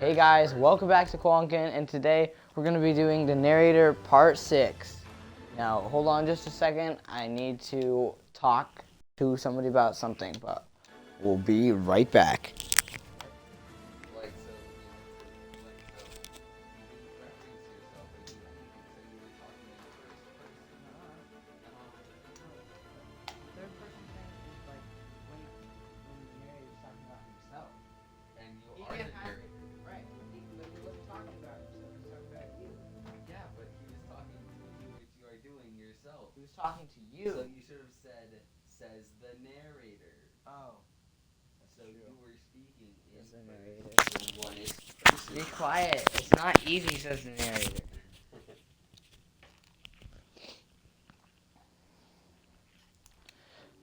Hey guys, welcome back to Quonkin, and today we're going to be doing the Narrator Part 6. Now, hold on just a second. I need to talk to somebody about something, but we'll be right back. He was talking to you. So you should have said, says the narrator. Oh. So true. you were speaking in Says the narrator. the one-ish. Be quiet. It's not easy, says the narrator.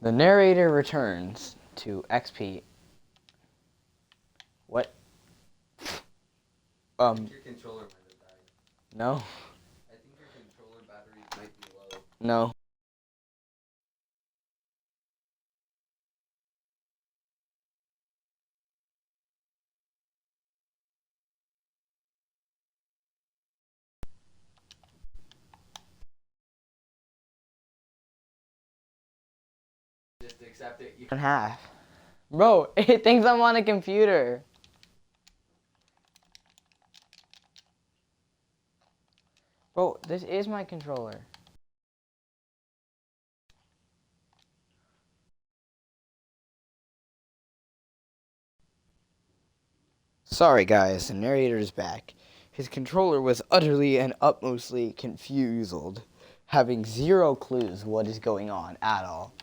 The narrator returns to XP. What? I think your controller might have died. No. I think your controller batteries might be low. No. Just accept it. In half. Bro, it thinks I'm on a computer. Bro, this is my controller. Sorry guys, the narrator is back. His controller was utterly and utmostly confused, having zero clues what is going on at all,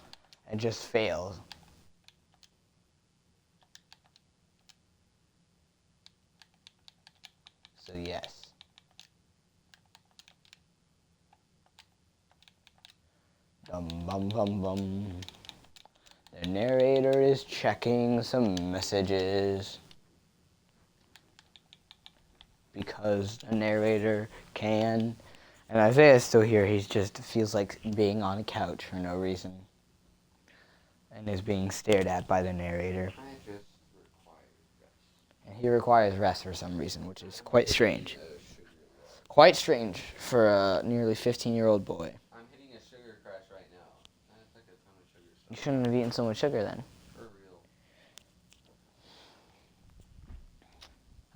and just fails. So yes. Dum bum bum bum. The narrator is checking some messages. Because a narrator can. And Isaiah's still here. He just feels like being on a couch for no reason. And is being stared at by the narrator. I just require rest. And he requires rest for some reason, which is quite strange. Quite strange for a nearly 15-year-old boy. I'm hitting a sugar crash right now. That's like a ton of sugar stuff. You shouldn't have eaten so much sugar then. For real.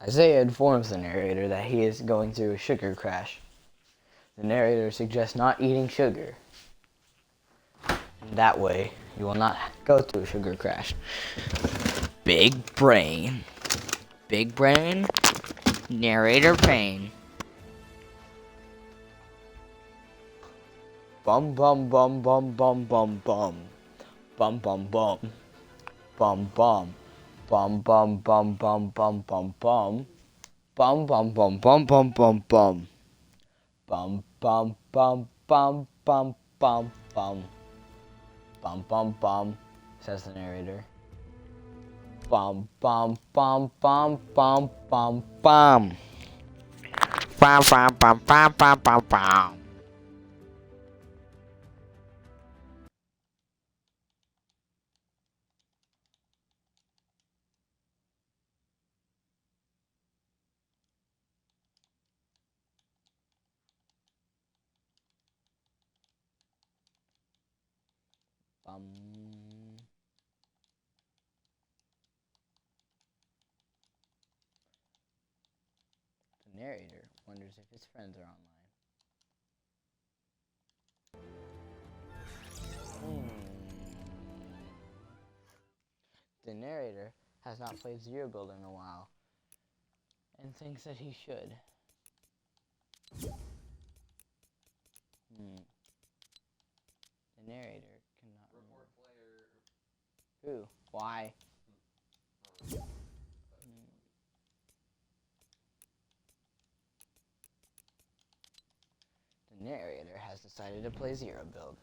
Isaiah informs the narrator that he is going through a sugar crash. The narrator suggests not eating sugar. That way, you will not go through a sugar crash. Big brain. Big brain. Narrator pain. Bum bum bum bum bum bum bum. Bum bum bum. Bum bum. Bum bum bum bum bum bum bum. Bum bum bum bum bum bum bum. Bum bum bum bum bum bum bum. Bum bum bum, says the narrator. Bum bum bum bum bum bum bum. Bum bum bum bum bum bum bum. Bum. The narrator wonders if his friends are online. The narrator has not played Zero Build in a while and thinks that he should. The narrator cannot Report player. Who? Why? The narrator has decided to play Zero Build.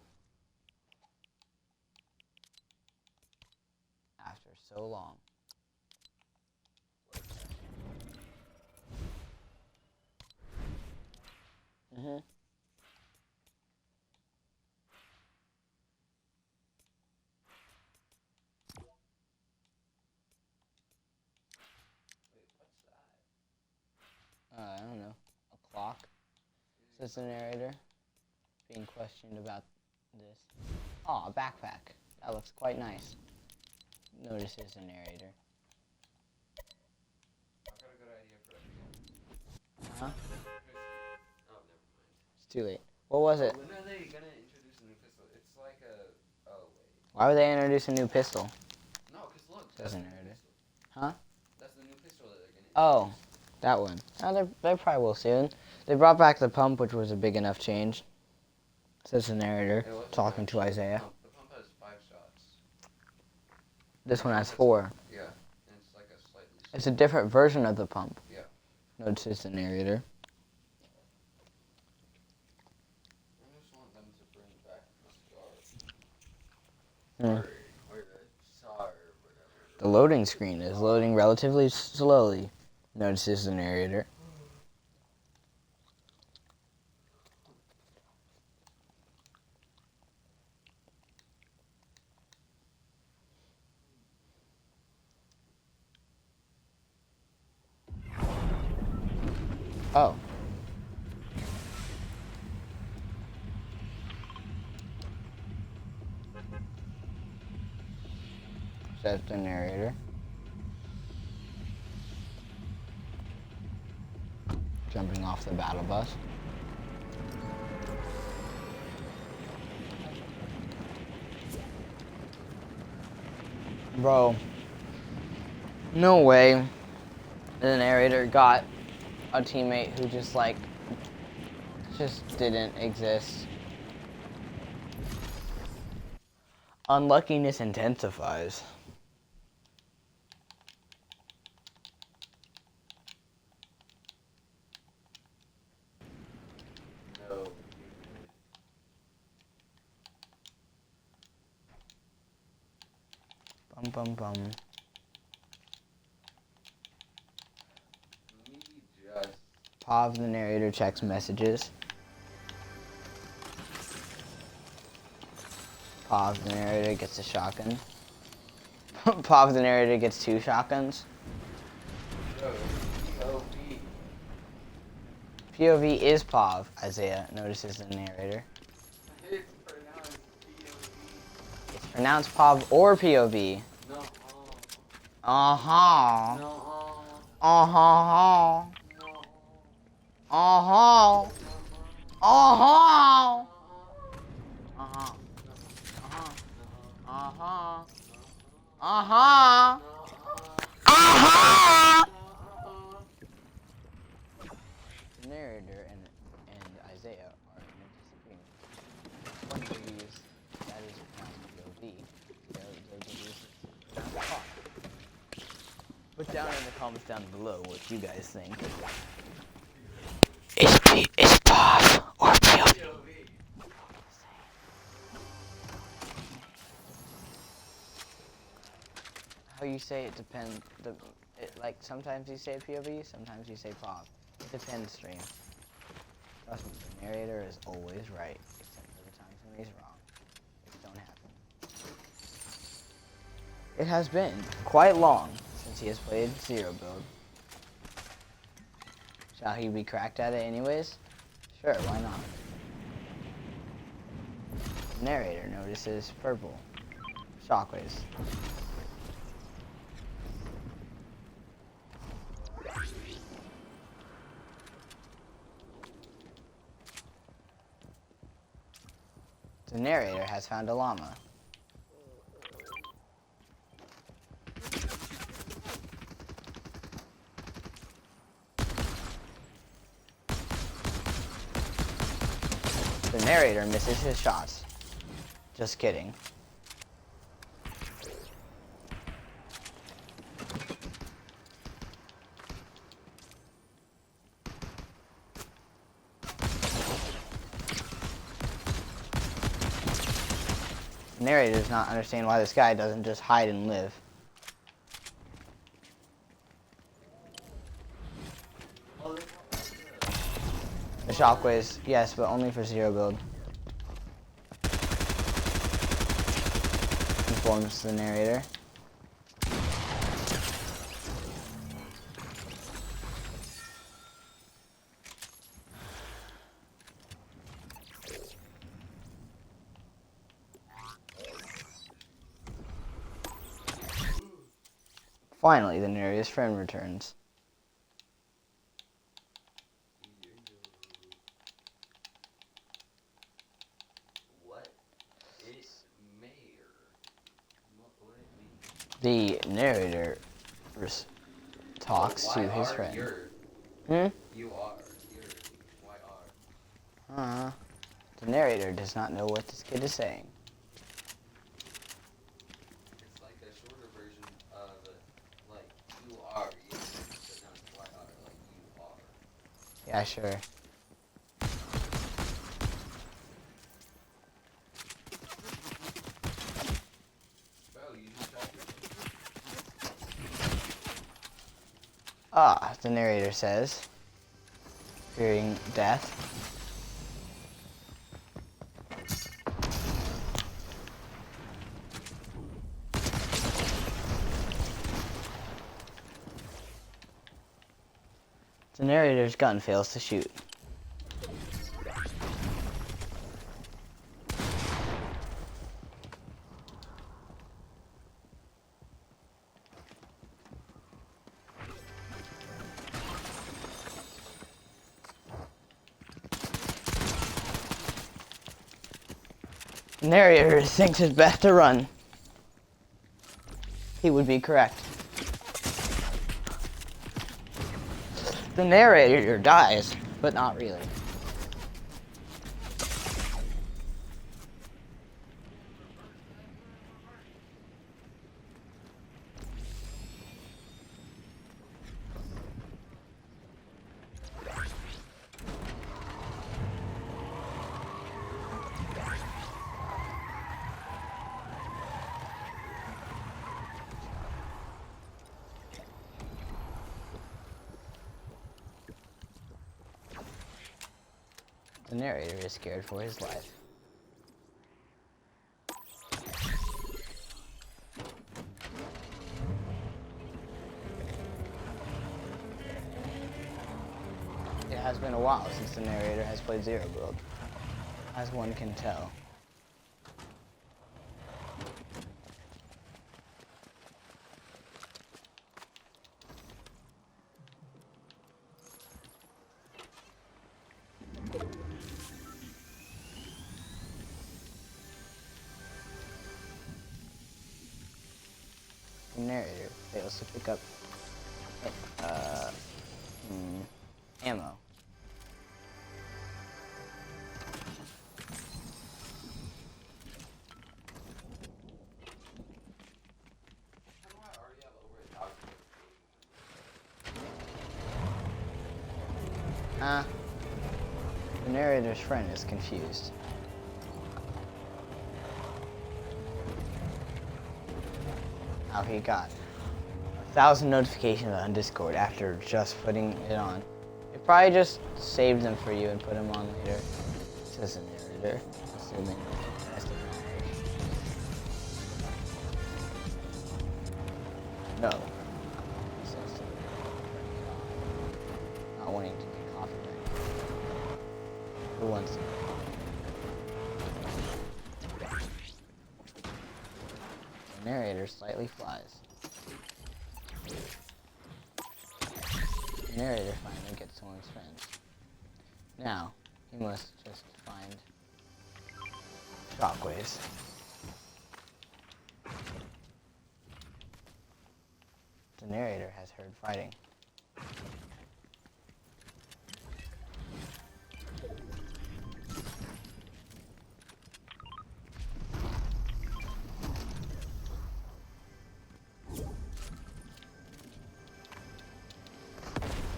After so long. Mm-hmm. Wait, what's that? I don't know, a clock, says the narrator, being questioned about this. Aw, a backpack. That looks quite nice, notices the narrator. I've got a good idea for it. Huh? Oh, never mind. It's too late. What was it? When are they gonna introduce a new pistol? It's like a. Oh wait. Why would they introduce a new pistol? No, cause look. Says That's the the new narrator. pistol. Huh? That's the new pistol that they're gonna. Oh, that one. Oh, they probably will soon. They brought back the pump, which was a big enough change. Says the narrator, It wasn't talking to actually Isaiah. The pump has 5 shots. This one has 4. Yeah, and it's like a slightly. It's a different version of the pump. Yeah. Notices the narrator. I just want them to bring back the scar. Hmm. Or the SAR or whatever. The loading screen is loading relatively slowly, notices the narrator. Oh. Says the narrator. Jumping off the battle bus. Bro. No way the narrator got a teammate who just didn't exist. Unluckiness intensifies. No. Bum bum bum. Me just. Pav, the narrator, checks messages. Pav, the narrator, gets a shotgun. Pav, the narrator, gets 2 shotguns. Yo, POV. POV is Pav, Isaiah notices the narrator. It's pronounced POV. It's pronounced Pav or POV. No. Uh-huh. No. Uh-huh. No. Uh-huh. Uh-huh. Uh-huh. Uh-huh. Uh-huh. Uh-huh. The narrator and Isaiah are in a disagreement. One believes that is pronounced POV. The other believes it's pronounced Pav. Put down in the comments down below what you guys think. Is Pav or POV? How you say it depends. Like sometimes you say POV, sometimes you say Pav. It depends, stream. Trust me, the narrator is always right, except for the times when he's wrong, which don't happen. It has been quite long since he has played Zero Build. Shall he be cracked at it anyways? Sure, why not? The narrator notices purple. Shockwaves. The narrator has found a llama. The narrator misses his shots. Just kidding. The narrator does not understand why this guy doesn't just hide and live. The shockwaves, yes, but only for Zero Build. Informs the narrator. Finally, the narrator's friend returns. What? It mayor. What it mean? The narrator talks to his friend. Hmm? You are. You're. Why are? The narrator does not know what this kid is saying. It's like a shorter version of like you are. Yeah. But not why are. Like you are. Yeah, sure. Bro, you just shot yourself. The narrator says, fearing death. The narrator's gun fails to shoot. The narrator thinks it's best to run. He would be correct. The narrator dies, but not really. The narrator is scared for his life. It has been a while since the narrator has played Zero Build, as one can tell. The narrator fails to pick up ammo. How do I already have over 1,000? The narrator's friend is confused. How he got 1,000 notifications on Discord after just putting it on. It probably just saved them for you and put them on later, says the narrator, assuming that's the No. Says the narrator, not wanting to get copyrighted. Who wants to? The narrator slightly flies. The narrator finally gets someone's friends. Now, he must just find shockwaves. The narrator has heard fighting.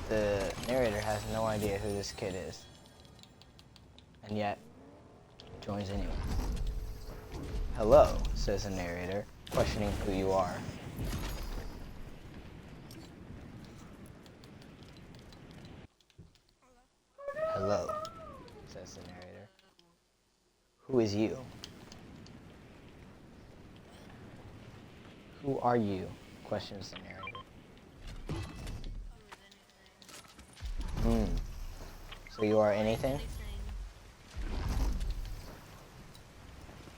The narrator has no idea who this kid is, and yet joins anyway. Hello, says the narrator, questioning who you are. Hello, says the narrator. Who is you? Who are you? Questions the narrator. So you are anything?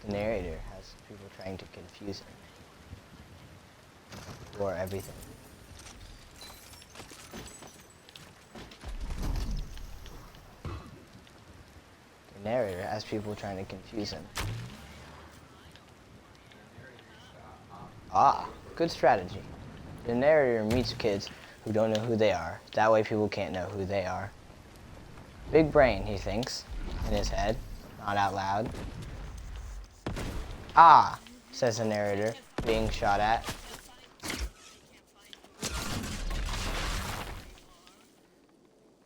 The narrator has people trying to confuse him. You are everything. The narrator has people trying to confuse him. Ah, good strategy. The narrator meets kids who don't know who they are. That way people can't know who they are. Big brain, he thinks, in his head, not out loud. Ah, says the narrator, being shot at.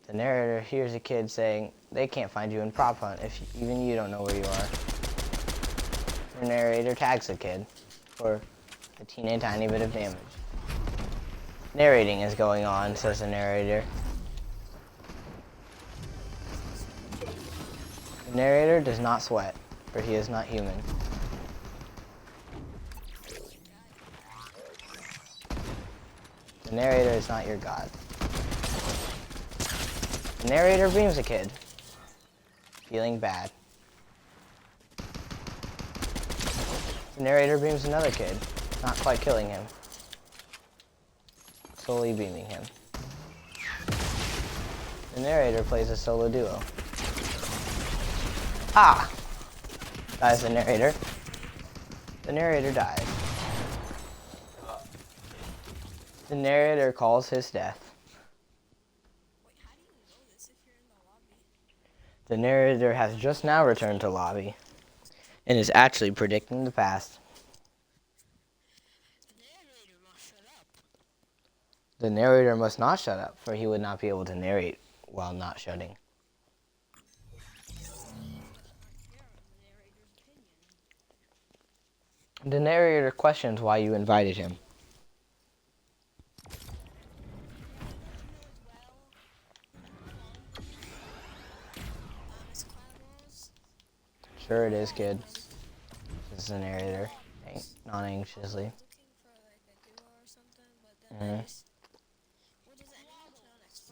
The narrator hears a kid saying, they can't find you in prop hunt if even you don't know where you are. The narrator tags the kid for a teeny tiny bit of damage. Narrating is going on, says the narrator. The narrator does not sweat, for he is not human. The narrator is not your god. The narrator beams a kid, feeling bad. The narrator beams another kid, not quite killing him, slowly beaming him. The narrator plays a solo duo. Ah! Dies the narrator. The narrator dies. The narrator calls his death. The narrator has just now returned to lobby and is actually predicting the past. The narrator must not shut up, for he would not be able to narrate while not shutting. The narrator questions why you invited him. Sure it is, kid, says the narrator, non-anxiously.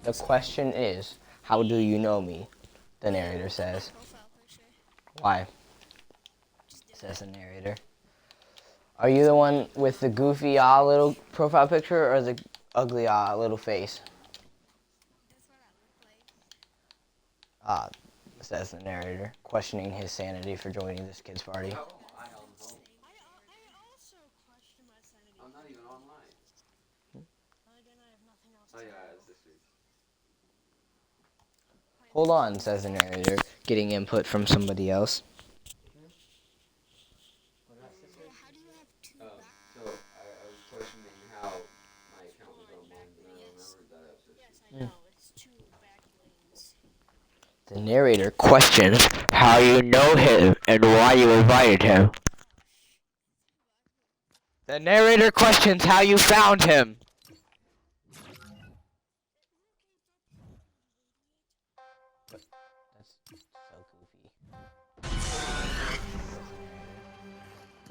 The question is, how do you know me? The narrator says. Why? Says the narrator. Are you the one with the goofy little profile picture or the ugly little face? Says the narrator, questioning his sanity for joining this kid's party. I also question my sanity. I'm not even online. Again, I have nothing else to do. It's this week. Hold on, says the narrator, getting input from somebody else. How do you have two so I was questioning how my account was online, but I remembered that I was just... Yes, I know. It's two back lanes. The narrator questions how you know him and why you invited him. The narrator questions how you found him. That's so goofy.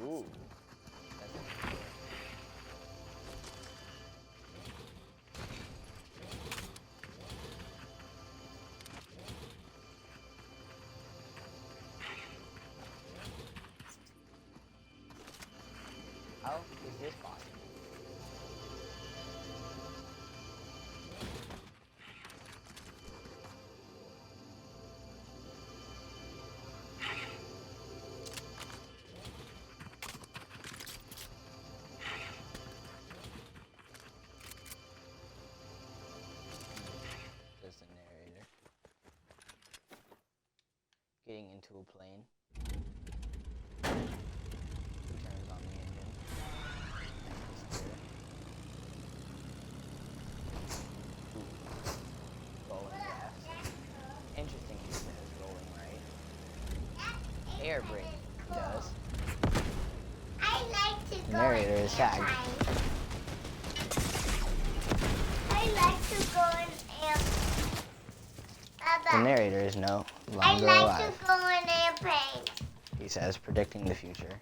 Ooh. How is this possible? Says the narrator. Getting into a plane. Turns on the engine. Rolling gas. Interesting he says rolling right. Air brake, he does. I like to The go narrator in is tagged. airplane. I like to go in airplane. The narrator is no I longer like alive, to go in airplane. he says, predicting the future.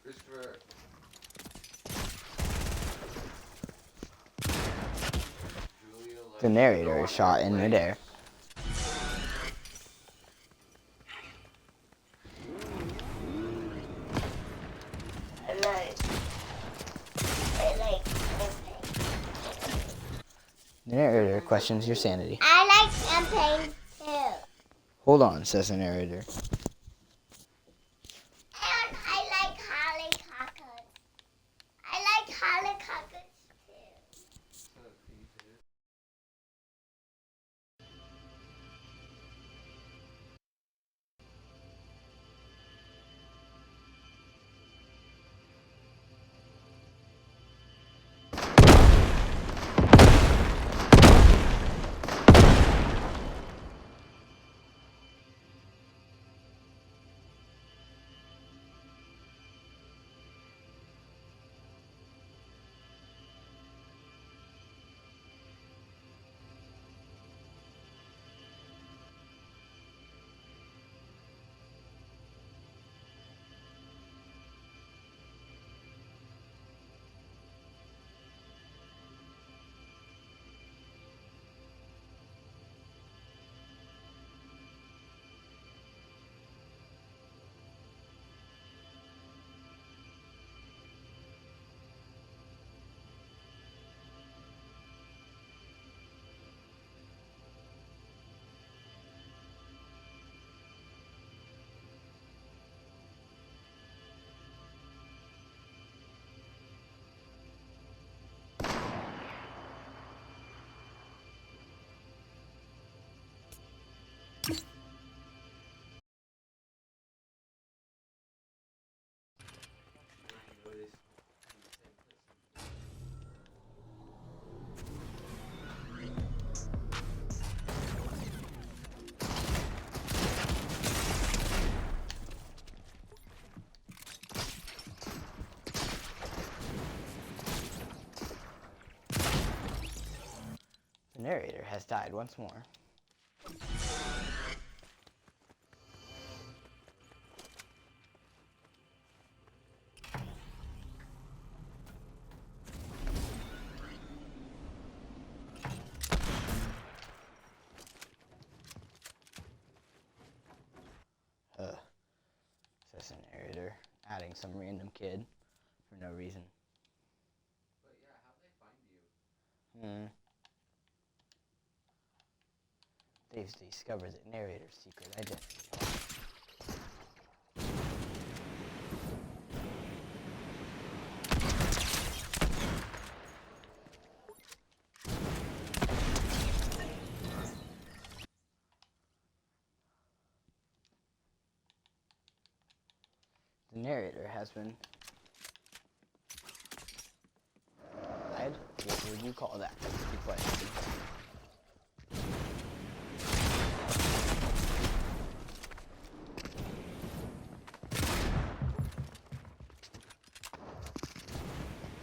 Christopher. The narrator is shot in midair. The narrator questions your sanity. I like champagne too. Hold on, says the narrator. And I like hollyhockers. I like hollyhockers too. The narrator has died once more. Says the narrator, adding some random kid for no reason. But yeah, how'd they find you? They've discovered the narrator's secret identity. The narrator has been died. What would you call that? Good question.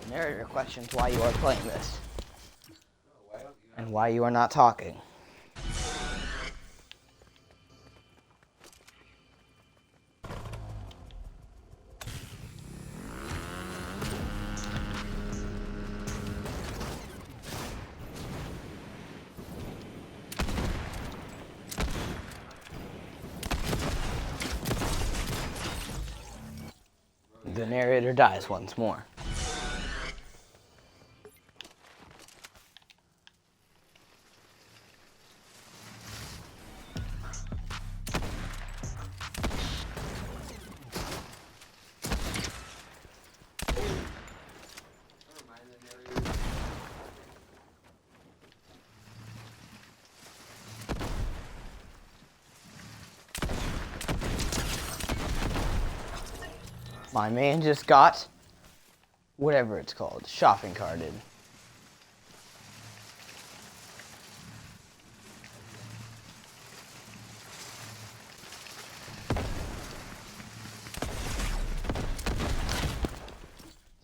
The narrator questions why you are playing this and why you are not talking. The narrator dies once more. My man just got whatever it's called, shopping carted.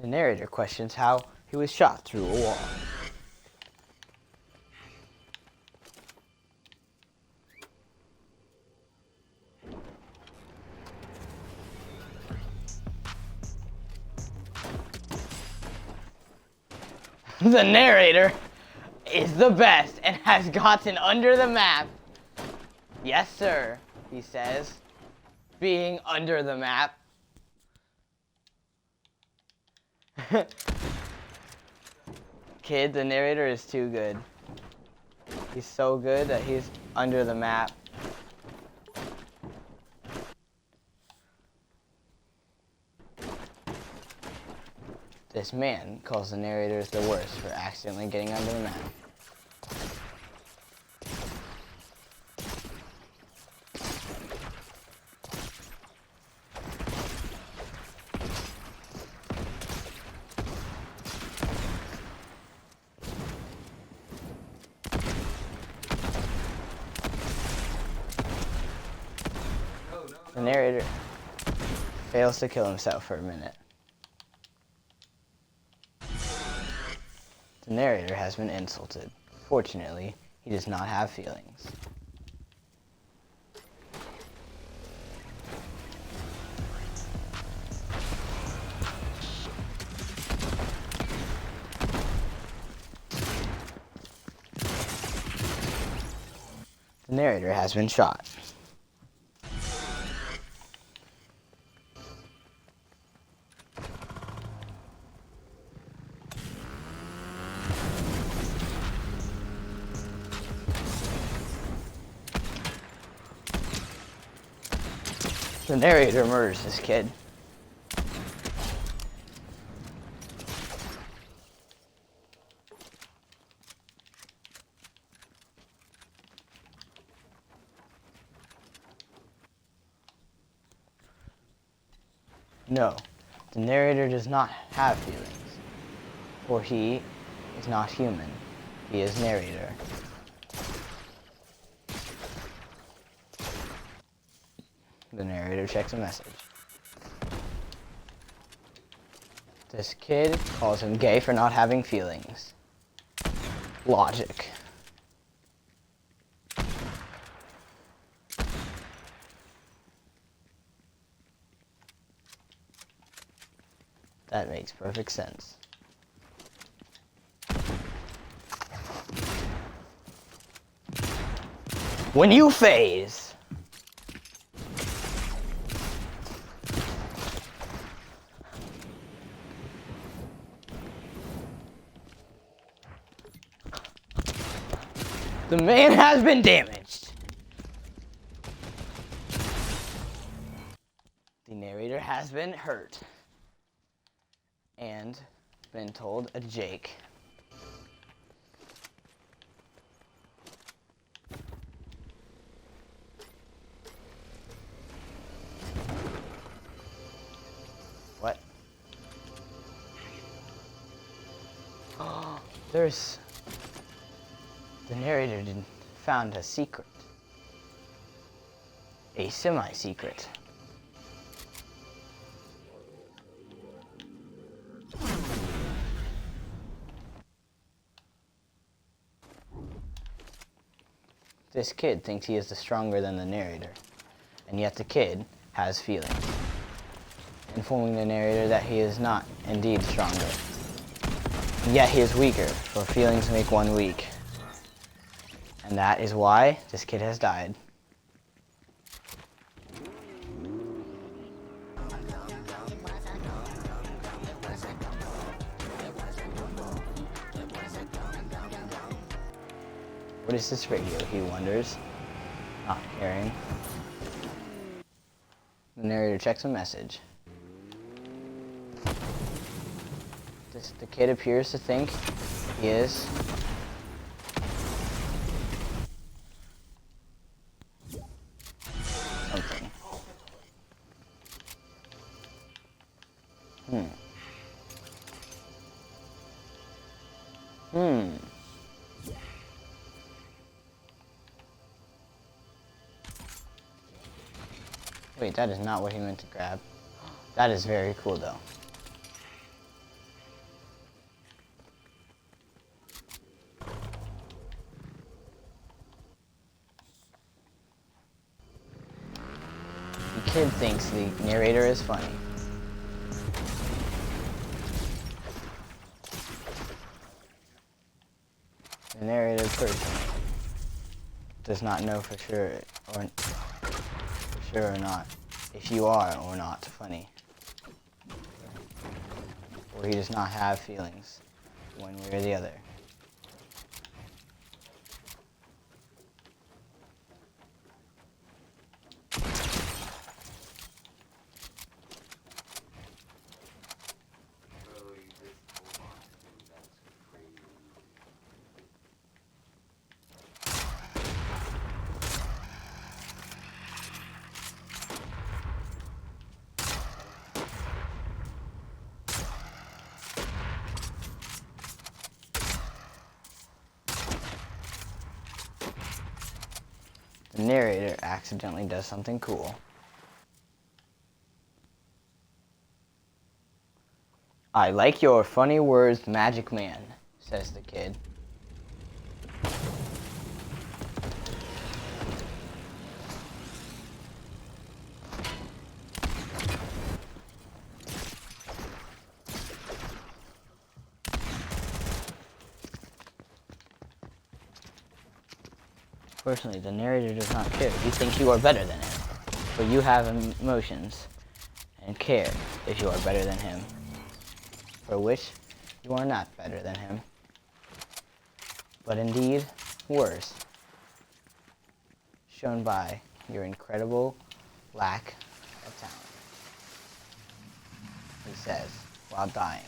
The narrator questions how he was shot through a wall. The narrator is the best and has gotten under the map. Yes, sir, he says, being under the map. Kid, the narrator is too good. He's so good that he's under the map. This man calls the narrators the worst for accidentally getting under the map. The narrator fails to kill himself for a minute. The narrator has been insulted. Fortunately, he does not have feelings. The narrator has been shot. The narrator murders this kid. No, the narrator does not have feelings, for he is not human. He is narrator. The narrator checks a message. This kid calls him gay for not having feelings. Logic. That makes perfect sense. When you phase, the man has been damaged. The narrator has been hurt and been told a Jake. What? There's... The narrator found a secret. A semi-secret. This kid thinks he is stronger than the narrator, and yet the kid has feelings, informing the narrator that he is not indeed stronger. Yet he is weaker, for feelings make one weak. And that is why this kid has died. What is this radio? He wonders, not caring. The narrator checks a message. The kid appears to think he is something. Wait, that is not what he meant to grab. That is very cool, though. The kid thinks the narrator is funny. The narrator person does not know for sure or not if you are or not funny. Or he does not have feelings one way or the other. The narrator accidentally does something cool. I like your funny words, Magic Man, says the kid. Personally, the narrator does not care. You think you are better than him, but you have emotions and care if you are better than him, for which you are not better than him, but indeed worse, shown by your incredible lack of talent, he says while dying.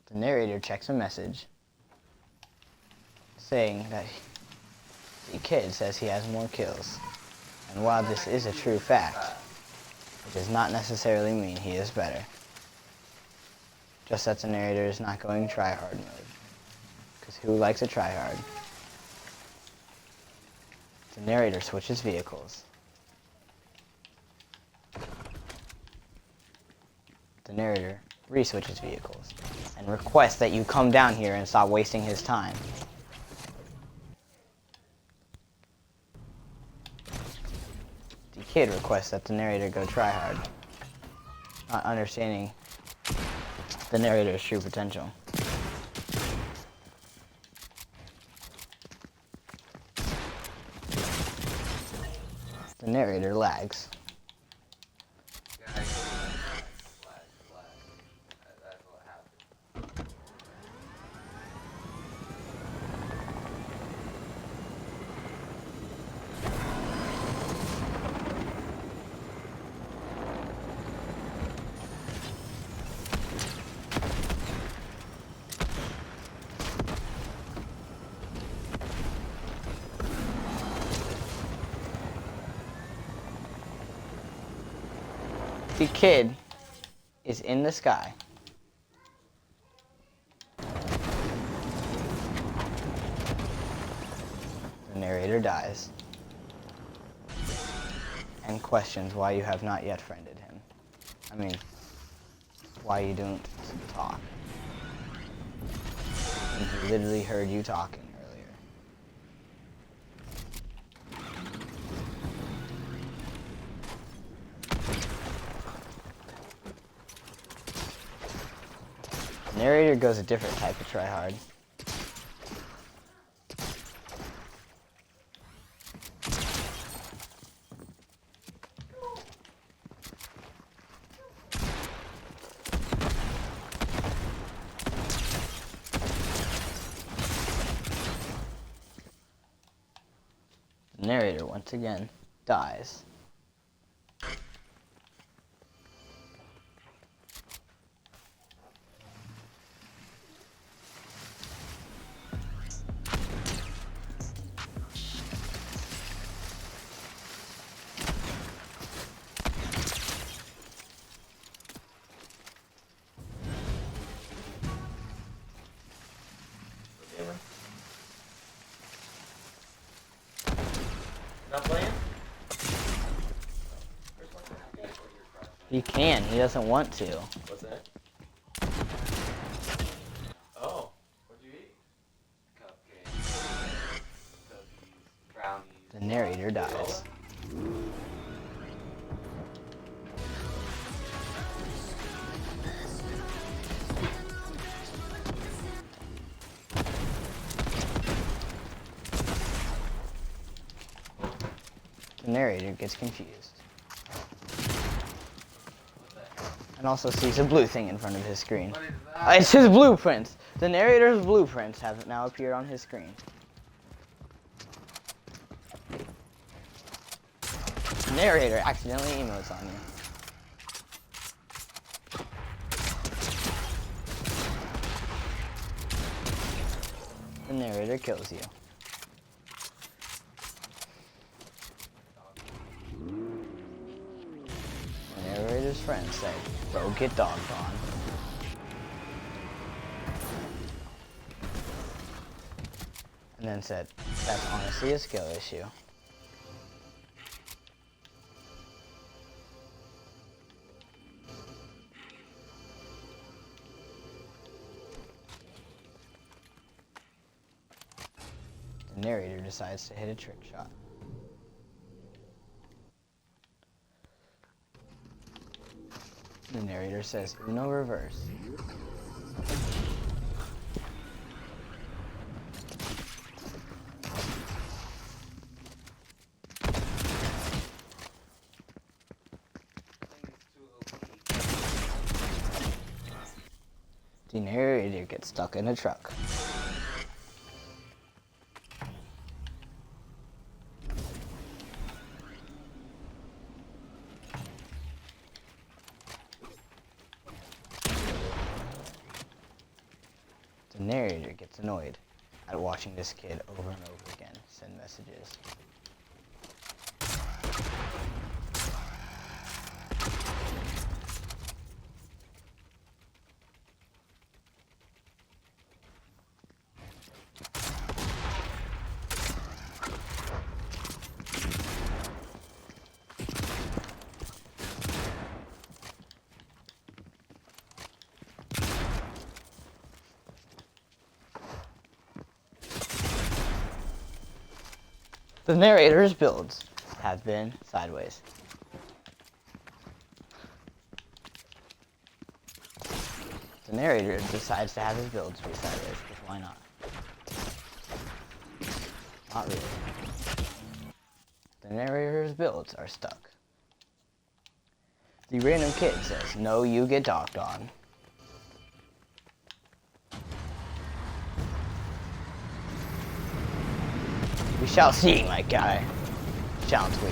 The narrator checks a message saying that the kid says he has more kills. And while this is a true fact, it does not necessarily mean he is better. Just that the narrator is not going try-hard mode. Because who likes a try-hard? The narrator switches vehicles. The narrator re-switches vehicles and requests that you come down here and stop wasting his time. The kid requests that the narrator go try hard, not understanding the narrator's true potential. The narrator lags. The kid is in the sky. The narrator dies and questions why you have not yet friended him. I mean, why you don't talk. And he literally heard you talking earlier. The narrator goes a different type of try-hard. The narrator, once again, dies. Not playing? He can, he doesn't want to. What's that? Oh, what'd you eat? Cupcakes, cookies, brownies. The narrator dies. The narrator gets confused. And also sees a blue thing in front of his screen. What is that? It's his blueprints! The narrator's blueprints have now appeared on his screen. The narrator accidentally emotes on you. The narrator kills you. friend said, "Go get dogged on." And then said, "That's honestly a skill issue." The narrator decides to hit a trick shot. The narrator says, "Uno reverse." The narrator gets stuck in a truck. The narrator gets annoyed at watching this kid over and over again send messages. The narrator's builds have been sideways. The narrator decides to have his builds be sideways, because why not? Not really. The narrator's builds are stuck. The random kid says, "No, you get docked on." We shall see, my guy. Shan't we?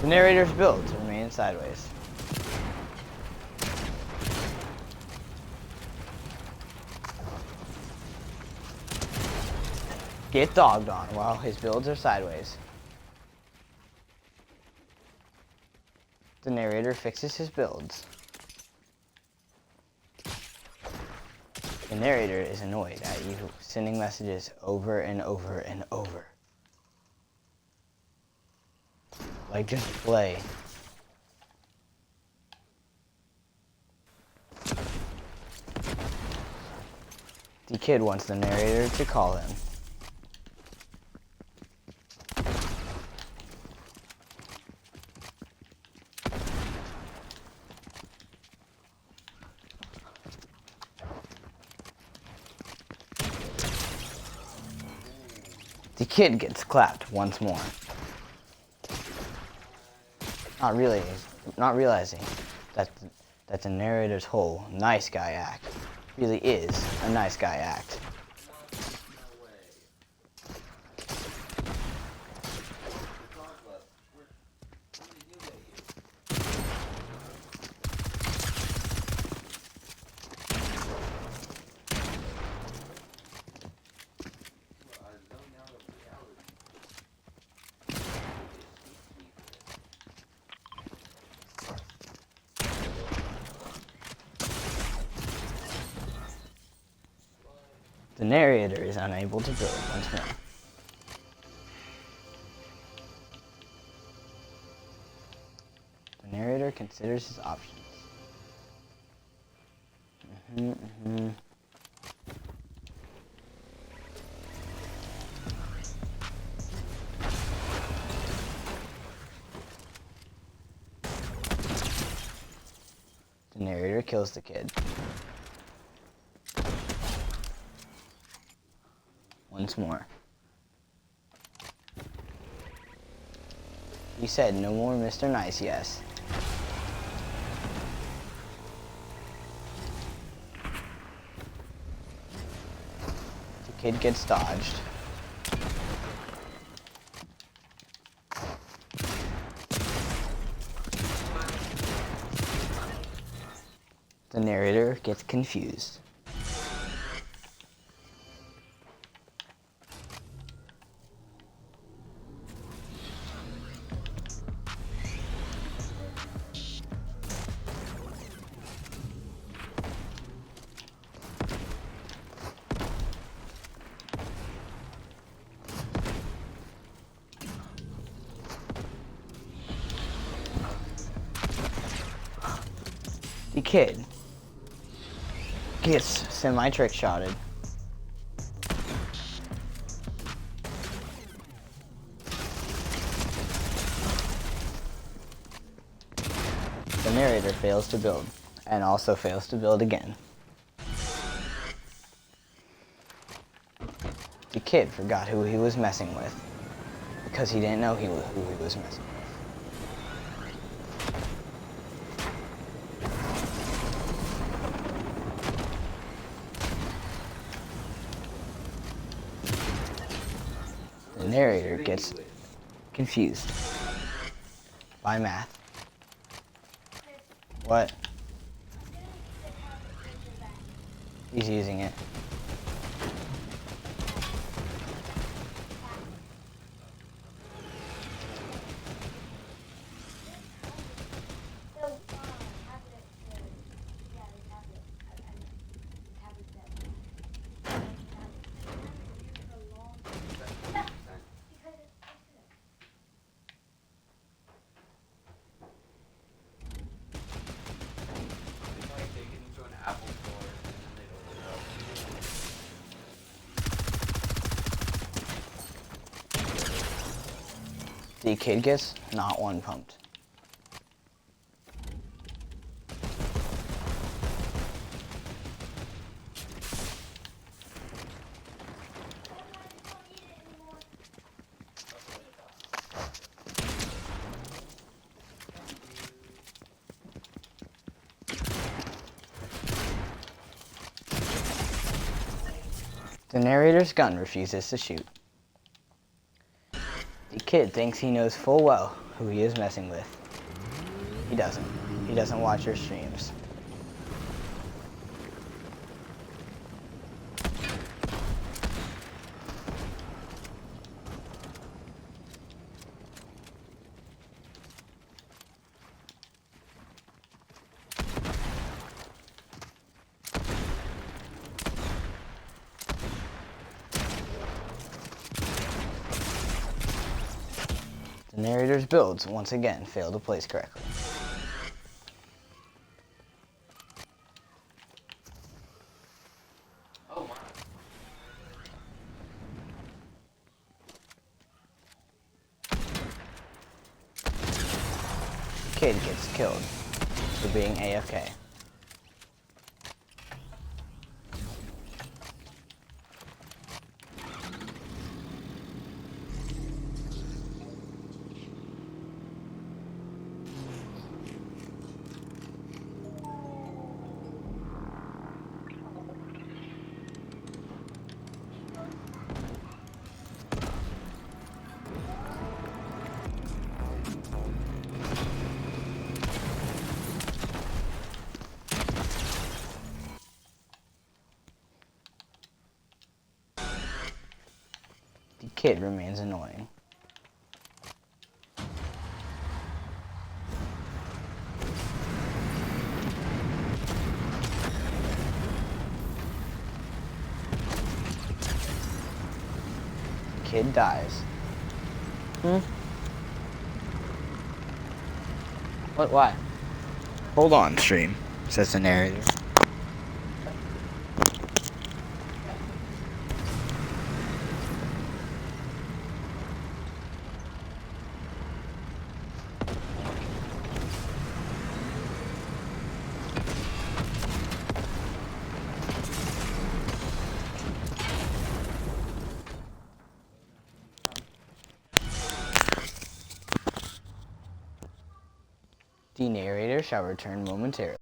The narrator's builds remain sideways. Get dogged on while his builds are sideways. The narrator fixes his builds. The narrator is annoyed at you sending messages over and over and over. Like, just play. The kid wants the narrator to call him. The kid gets clapped once more. Not realizing that the narrator's whole nice guy act really is a nice guy act. The narrator is unable to build once more. The narrator considers his options. The narrator kills the kid. Once more. He said, no more Mr. Nice, yes. The kid gets dodged. The narrator gets confused. The kid gets semi-trick shotted. The narrator fails to build, and also fails to build again. The kid forgot who he was messing with, because he didn't know who he was messing with. The narrator gets confused by math. What? He's using it. The kid gets not one pumped. The narrator's gun refuses to shoot. The kid thinks he knows full well who he is messing with. He doesn't. He doesn't watch your streams. The narrator's builds, once again, fail to place correctly. Oh my. The kid gets killed for being AFK. The kid remains annoying. The kid dies. What? Why? Hold on, stream, says the narrator. The narrator shall return momentarily.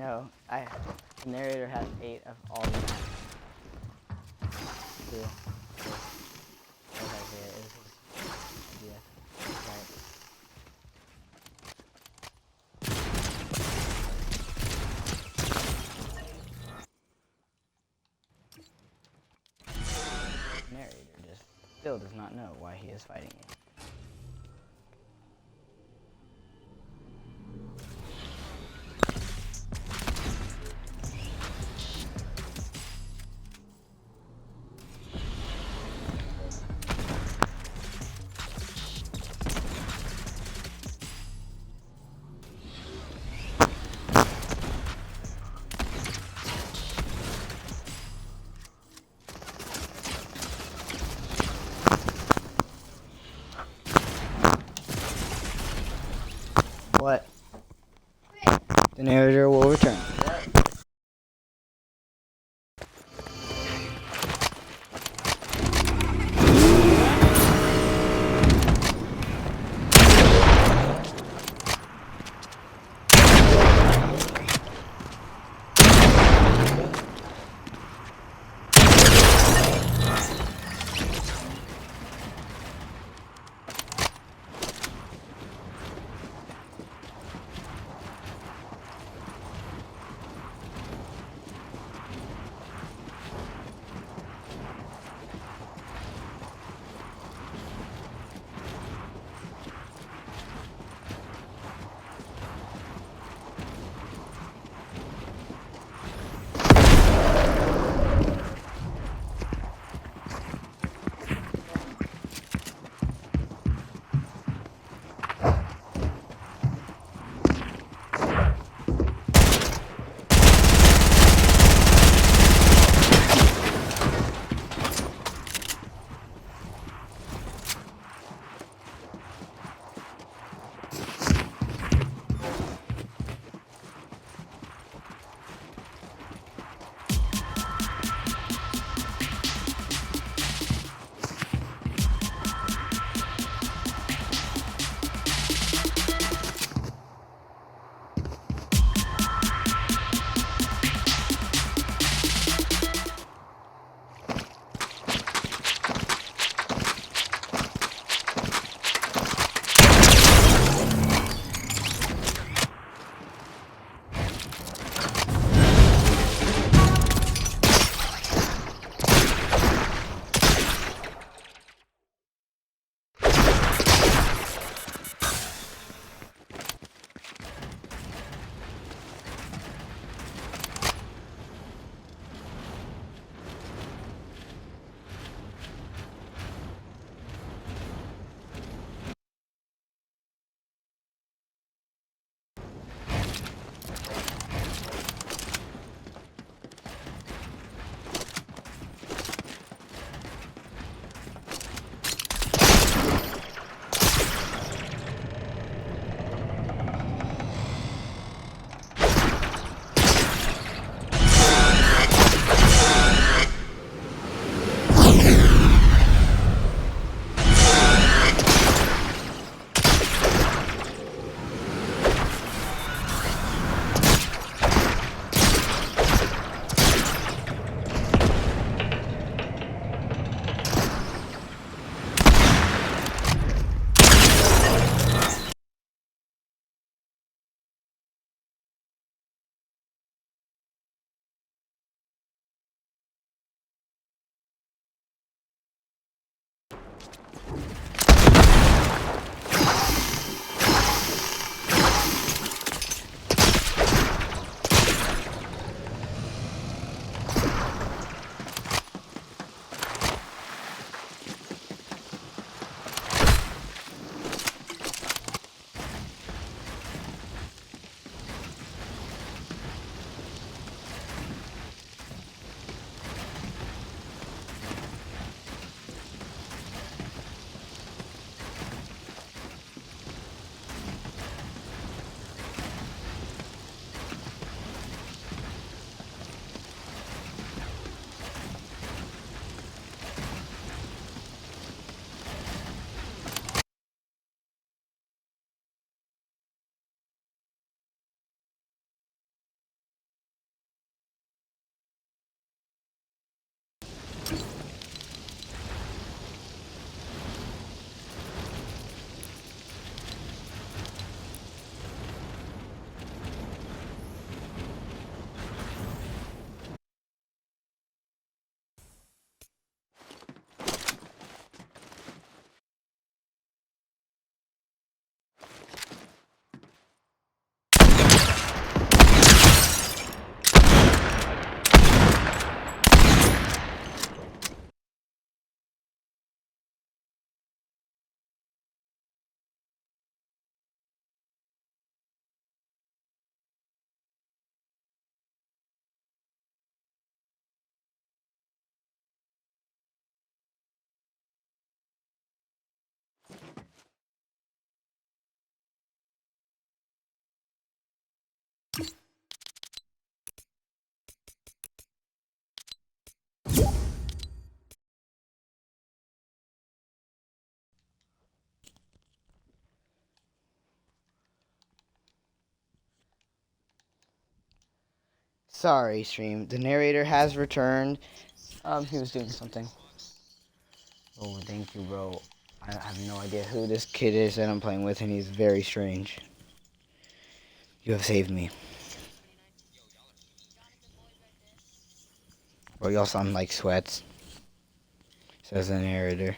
know. The narrator has 8 of all the maps. Cool. Okay, it was his idea. Right. Narrator just still does not know why he is fighting me. Sorry, stream. The narrator has returned. He was doing something. Oh, thank you, bro. I have no idea who this kid is that I'm playing with, and he's very strange. You have saved me. Bro, y'all sound like sweats, says the narrator.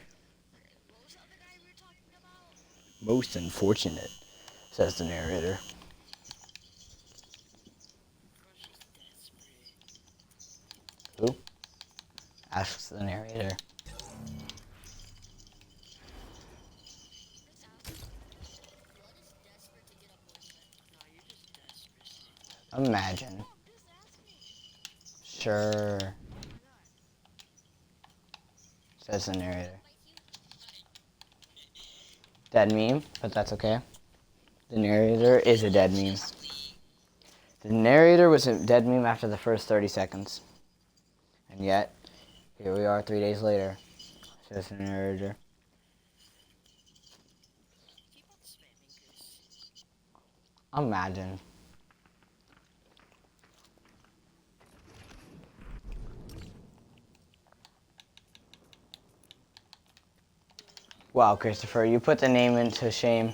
Most unfortunate, says the narrator. Who? Asks the narrator. Imagine. Sure. Says the narrator. Dead meme, but that's okay. The narrator is a dead meme. The narrator was a dead meme after the first 30 seconds. And yet, here we are 3 days later. Says the narrator. Imagine. Wow, Christopher, you put the name into shame.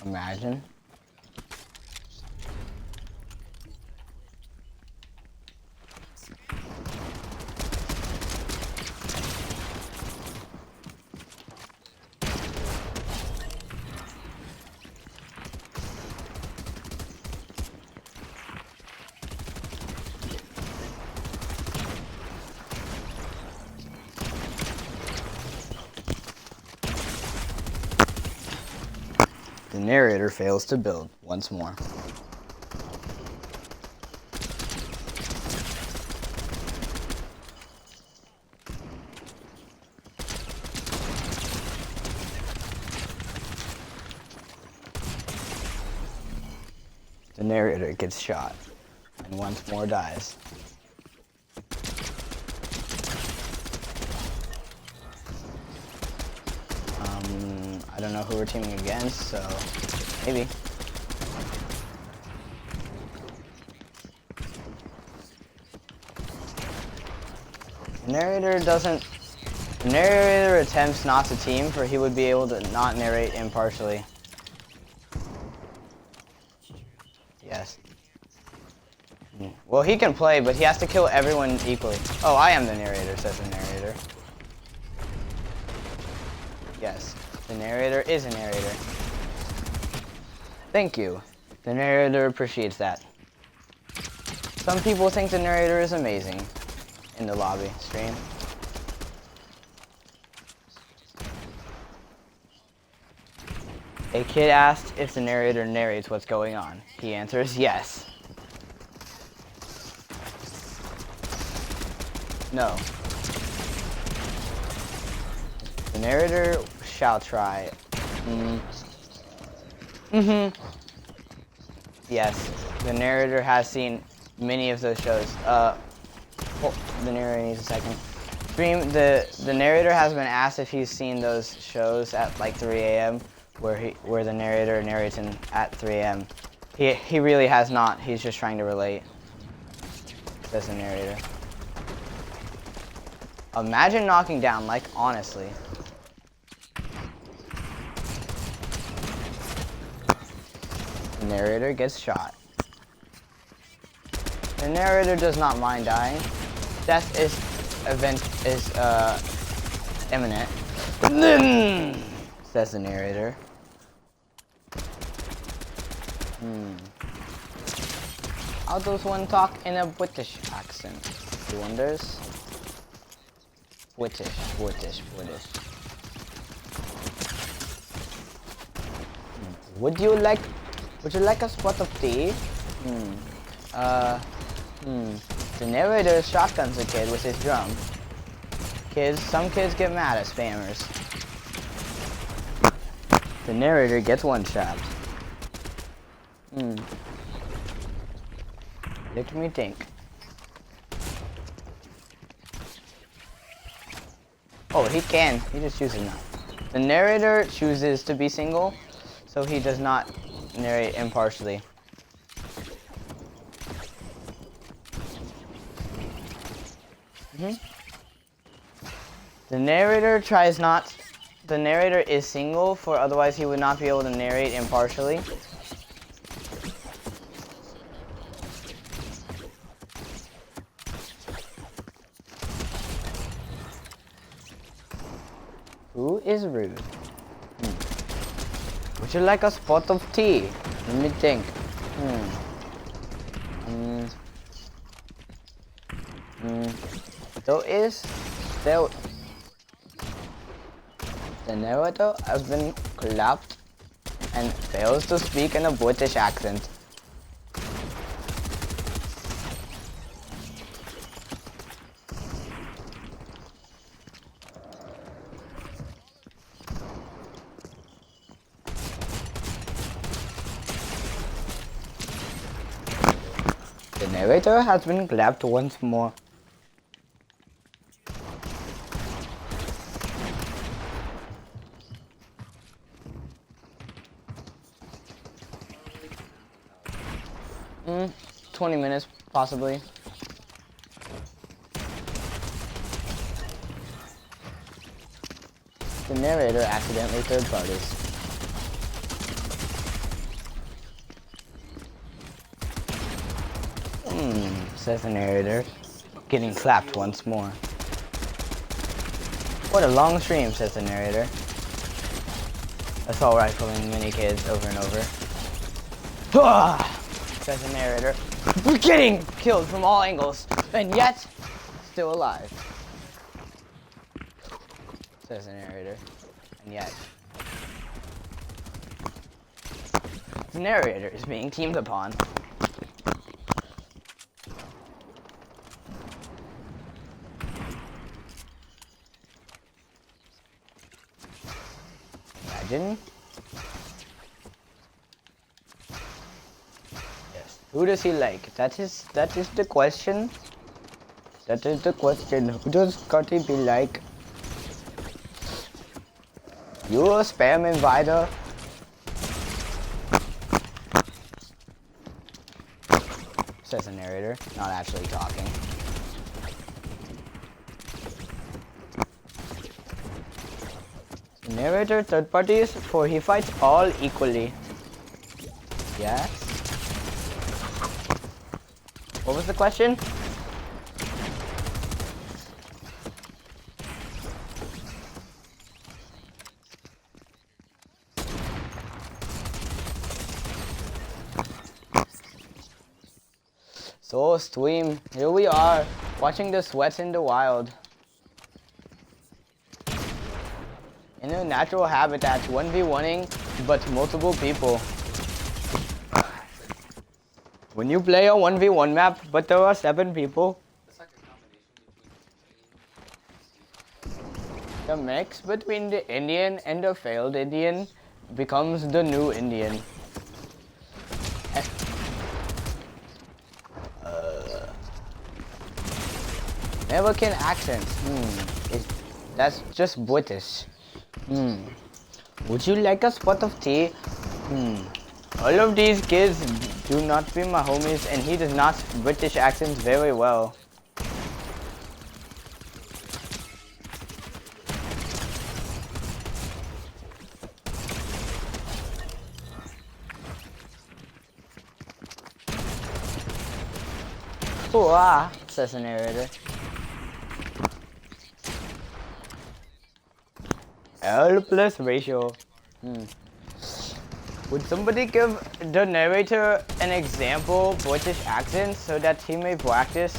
Imagine. The narrator fails to build once more. The narrator gets shot and once more dies. I don't know who we're teaming against, so maybe. The narrator attempts not to team, for he would be able to not narrate impartially. Yes. Well, he can play, but he has to kill everyone equally. Oh, I am the narrator, says the narrator. Yes, the narrator is a narrator. Thank you. The narrator appreciates that. Some people think the narrator is amazing in the lobby stream. A kid asked if the narrator narrates what's going on. He answers yes. No. The narrator shall try. Yes, the narrator has seen many of those shows. The narrator needs a second. Stream, the narrator has been asked if he's seen those shows at like 3 a.m. where the narrator narrates at 3 a.m. He really has not. He's just trying to relate. Says the narrator. Imagine knocking down, like, honestly. The narrator gets shot. The narrator does not mind dying. Death is imminent. Says the narrator. How does one talk in a British accent? He wonders. British. Would you like a spot of tea? The narrator shotguns a kid with his drum. Some kids get mad at spammers. The narrator gets one shot. Let me think. Oh, he can. He just chooses not. The narrator chooses to be single, so he does not narrate impartially. The narrator tries not. The narrator is single, for otherwise he would not be able to narrate impartially. Who is rude? Would you like a spot of tea? Let me think. There. The narrator has been clapped and fails to speak in a British accent. The narrator has been clapped once more. Mm, 20 minutes, possibly. The narrator accidentally third parties. Says the narrator, getting clapped once more. What a long stream, says the narrator. Assault rifling many kids over and over. Says the narrator. We're getting killed from all angles, and yet still alive. Says the narrator. And yet the narrator is being teamed upon. Imagine. Yes. Who does he like? That is the question. That is the question. Who does Scotty be like? You a spam inviter? Says the narrator, not actually talking. The narrator third parties, for he fights all equally. Yes? What was the question? So stream, here we are, watching the sweats in the wild. In a natural habitat, 1v1ing, but multiple people. When you play a 1v1 map, but there are 7 people. It's like a combination between The mix between the Indian and the failed Indian becomes the new Indian. American accent. That's just British. Would you like a spot of tea? All of these kids do not be my homies, and he does not British accents very well. Hurrah, says the narrator. L plus ratio. Would somebody give the narrator an example British accent so that he may practice?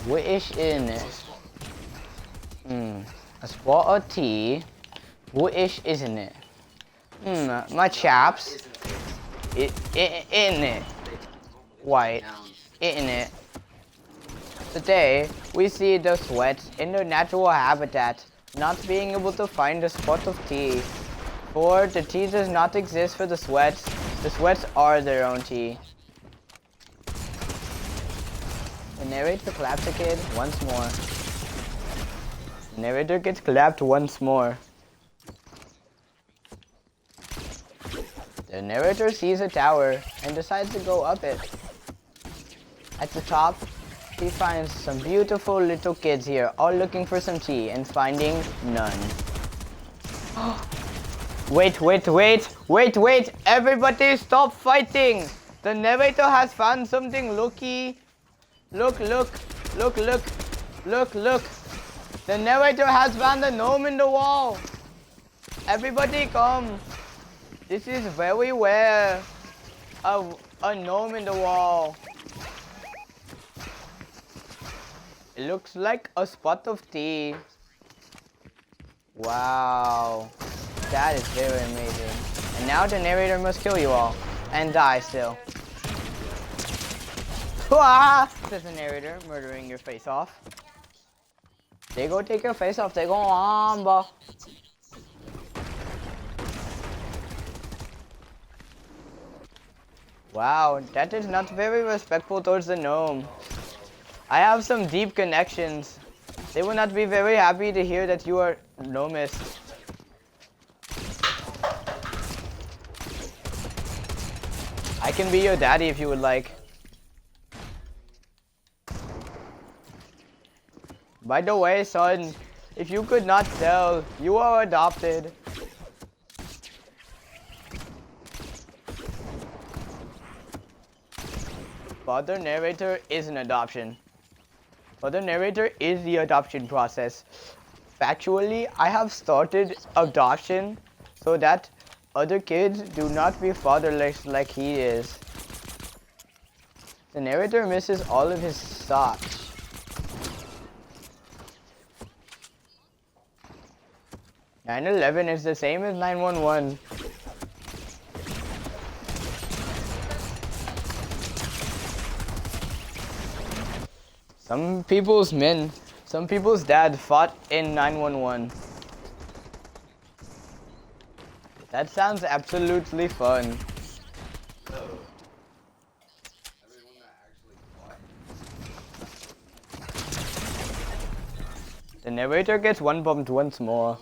British in it. A spot of tea. British, isn't it? My chaps. In it. White, in it. Today, we see the sweat in their natural habitat, not being able to find a spot of tea. For the tea does not exist for the sweats. The sweats are their own tea. The narrator claps a kid once more. The narrator gets clapped once more. The narrator sees a tower and decides to go up it. At the top, he finds some beautiful little kids here, all looking for some tea and finding none. Wait, everybody stop fighting! The narrator has found something, looky. Look. The narrator has found a gnome in the wall. Everybody come. This is very rare. A gnome in the wall. It looks like a spot of tea. Wow. That is very amazing. And now the narrator must kill you all. And die still. Says the narrator, murdering your face off. They go take your face off. They go on, Wow, that is not very respectful towards the gnome. I have some deep connections. They will not be very happy to hear that you are gnomist. I can be your daddy if you would like. By the way, son, if you could not tell, you are adopted. Father Narrator is an adoption. Father Narrator is the adoption process. Factually, I have started adoption so that other kids do not be fatherless like he is. The narrator misses all of his socks. (9/11) is the same as 9/11. Some people's dad fought in 9/11. That sounds absolutely fun. The narrator gets one bumped once more.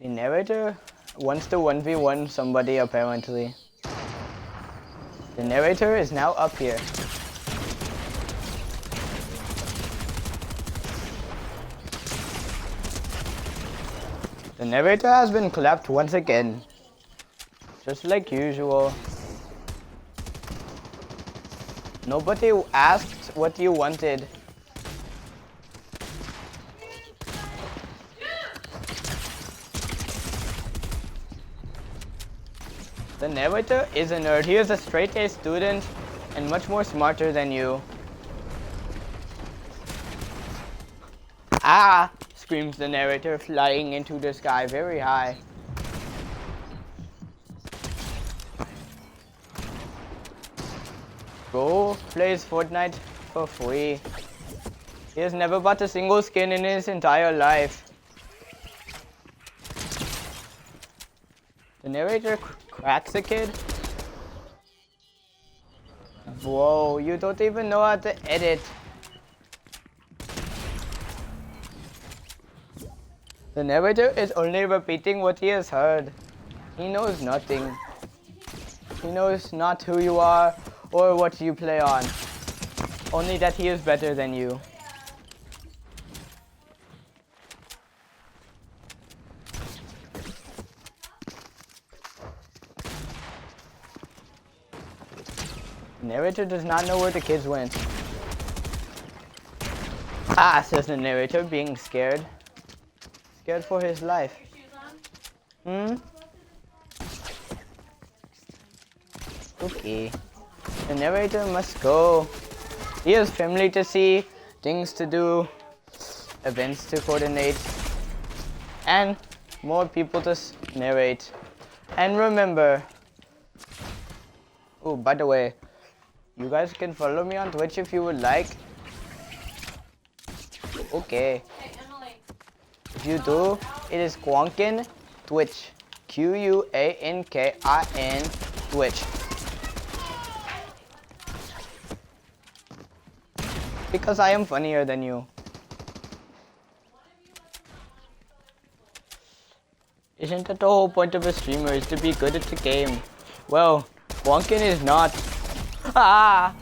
The narrator wants to 1v1 somebody apparently. The narrator is now up here. The narrator has been clapped once again. Just like usual. Nobody asked what you wanted. The narrator is a nerd. He is a straight-A student and much more smarter than you. Ah! Screams the narrator, flying into the sky very high. Bro plays Fortnite for free. He has never bought a single skin in his entire life. The narrator cracks a kid. Whoa, you don't even know how to edit. The narrator is only repeating what he has heard. He knows nothing. He knows not who you are or what you play on. Only that he is better than you. The narrator does not know where the kids went. Ah, says the narrator, being scared. Scared for his life. Okay. The narrator must go. He has family to see, things to do, events to coordinate, and more people to narrate. And remember, oh, by the way, You guys can follow me on Twitch if you would like. Okay. If you do, it is Quankin Twitch. Quankin Twitch. Because I am funnier than you. Isn't that the whole point of a streamer, is to be good at the game? Well, Quankin is not. Ah!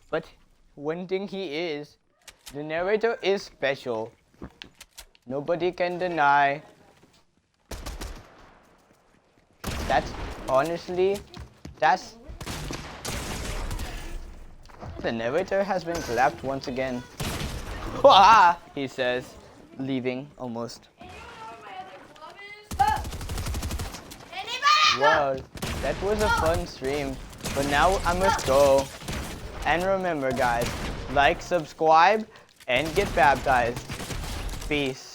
But one thing he is, the narrator is special. Nobody can deny. That's honestly, that's... The narrator has been clapped once again. Ah! He says, leaving almost. Wow, that was a fun stream, but now I must go. And remember guys, like, subscribe, and get baptized. Peace.